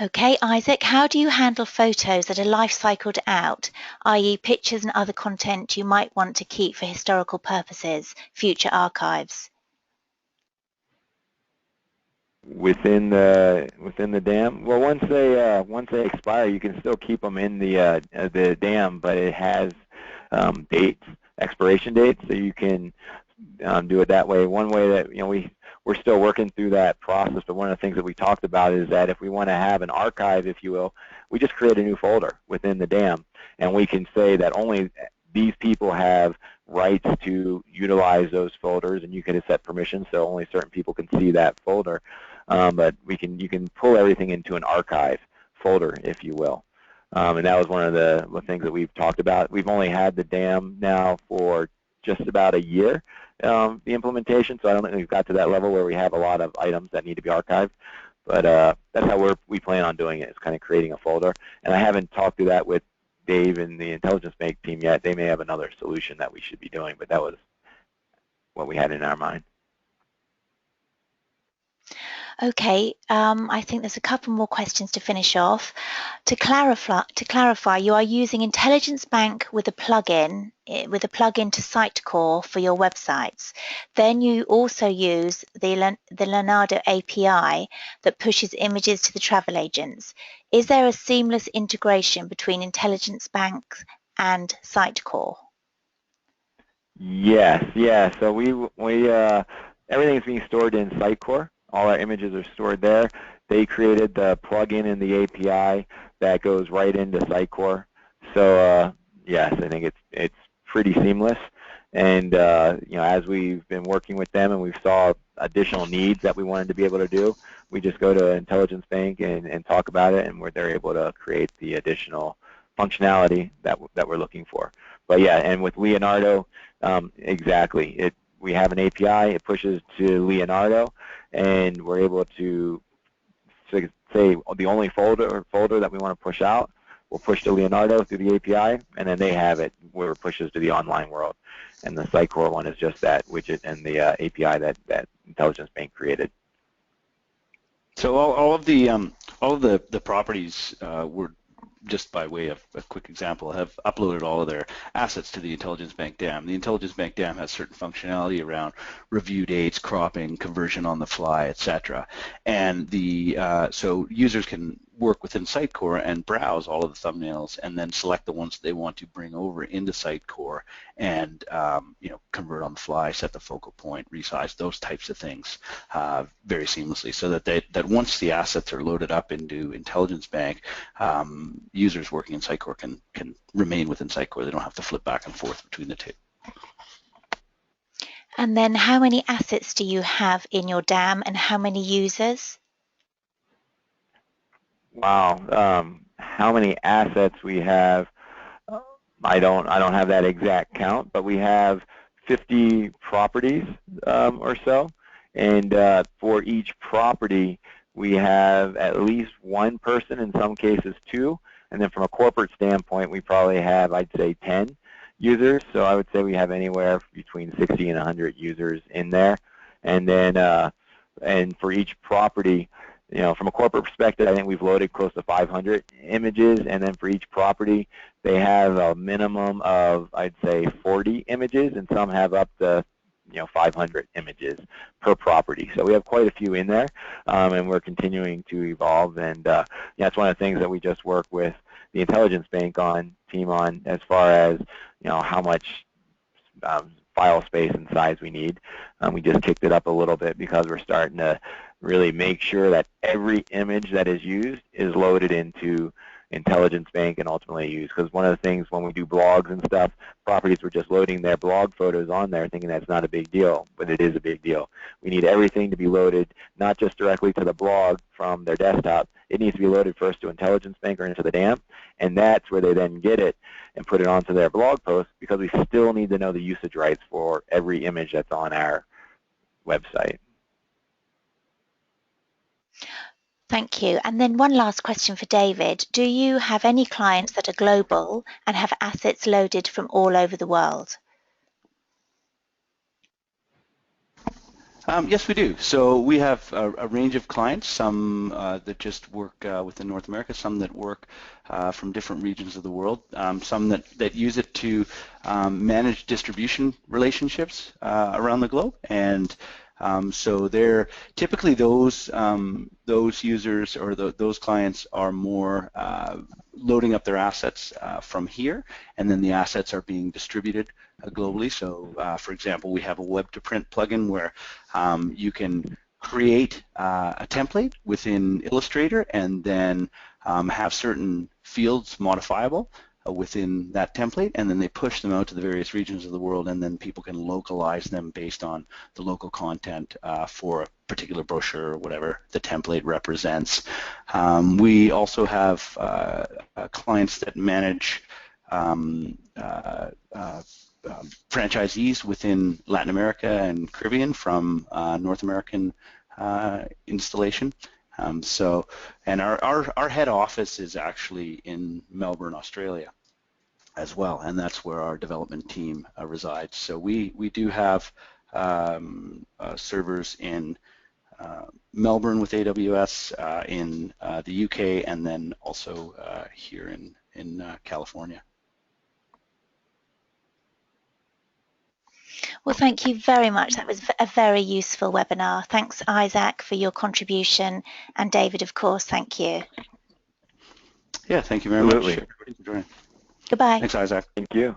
Okay, Isaac, how do you handle photos that are life cycled out, i.e. pictures and other content you might want to keep for historical purposes, future archives? Within the dam, well, once they expire, you can still keep them in the dam, but it has expiration dates, so you can do it that way. One way that we're still working through that process, but one of the things that we talked about is that if we want to have an archive, if you will, we just create a new folder within the dam, and we can say that only these people have rights to utilize those folders, and you can set permissions so only certain people can see that folder. But you can pull everything into an archive folder, if you will. And that was one of the things that we've talked about. We've only had the dam now for just about a year, the implementation, so I don't think we've got to that level where we have a lot of items that need to be archived. But that's how we plan on doing it, is kind of creating a folder. And I haven't talked to that with Dave and the Intelligence Make team yet. They may have another solution that we should be doing, but that was what we had in our mind. Okay, I think there's a couple more questions to finish off. To clarify, you are using Intelligence Bank with a plugin to Sitecore for your websites. Then you also use the Leonardo API that pushes images to the travel agents. Is there a seamless integration between Intelligence Bank and Sitecore? Yes, yeah. So we everything is being stored in Sitecore. All our images are stored there. They created the plugin in the API that goes right into Sitecore. So yes, I think it's pretty seamless. And as we've been working with them and we saw additional needs that we wanted to be able to do, we just go to Intelligence Bank and talk about it, and they're able to create the additional functionality that we're looking for. But yeah, and with Leonardo, exactly. We have an API. It pushes to Leonardo, and we're able to say the only folder that we want to push out, we'll push to Leonardo through the API, and then they have it where it pushes to the online world. And the Sitecore one is just that widget and the API that Intelligence Bank created. So all of the properties were, just by way of a quick example, have uploaded all of their assets to the Intelligence Bank DAM. The Intelligence Bank DAM has certain functionality around review dates, cropping, conversion on the fly, etc. And so users can work within Sitecore and browse all of the thumbnails and then select the ones they want to bring over into Sitecore and convert on the fly, set the focal point, resize, those types of things very seamlessly, so that once the assets are loaded up into Intelligence Bank, users working in Sitecore can remain within Sitecore. They don't have to flip back and forth between the two. And then how many assets do you have in your DAM and how many users? Wow, how many assets we have? I don't have that exact count, but we have 50 properties or so, and for each property we have at least one person, in some cases two, and then from a corporate standpoint we probably have, I'd say, 10 users. So I would say we have anywhere between 60 and 100 users in there, and then and for each property, from a corporate perspective, I think we've loaded close to 500 images, and then for each property, they have a minimum of, I'd say, 40 images, and some have up to 500 images per property. So we have quite a few in there, and we're continuing to evolve. And that's one of the things that we just work with the Intelligence Bank team on, as far as how much file space and size we need. We just kicked it up a little bit because we're starting to really make sure that every image that is used is loaded into Intelligence Bank and ultimately used. Because one of the things when we do blogs and stuff, properties were just loading their blog photos on there thinking that's not a big deal, but it is a big deal. We need everything to be loaded not just directly to the blog from their desktop. It needs to be loaded first to Intelligence Bank or into the DAM, and that's where they then get it and put it onto their blog post, because we still need to know the usage rights for every image that's on our website. Thank you. And then one last question for David. Do you have any clients that are global and have assets loaded from all over the world? Yes, we do. So we have a range of clients, some that just work within North America, some that work from different regions of the world, some that use it to manage distribution relationships around the globe. And so they're typically those users or those clients are more loading up their assets from here, and then the assets are being distributed globally. So for example, we have a web to print plugin where you can create a template within Illustrator and then have certain fields modifiable within that template, and then they push them out to the various regions of the world, and then people can localize them based on the local content for a particular brochure or whatever the template represents. We also have clients that manage franchisees within Latin America and Caribbean from North American installation. And our head office is actually in Melbourne, Australia as well, and that's where our development team resides. So we do have servers in Melbourne with AWS, in the UK, and then also here in California. Well, thank you very much. That was a very useful webinar. Thanks, Isaac, for your contribution, and David, of course, thank you. Yeah, thank you very much, everybody, for joining. Goodbye. Thanks, Isaac. Thank you.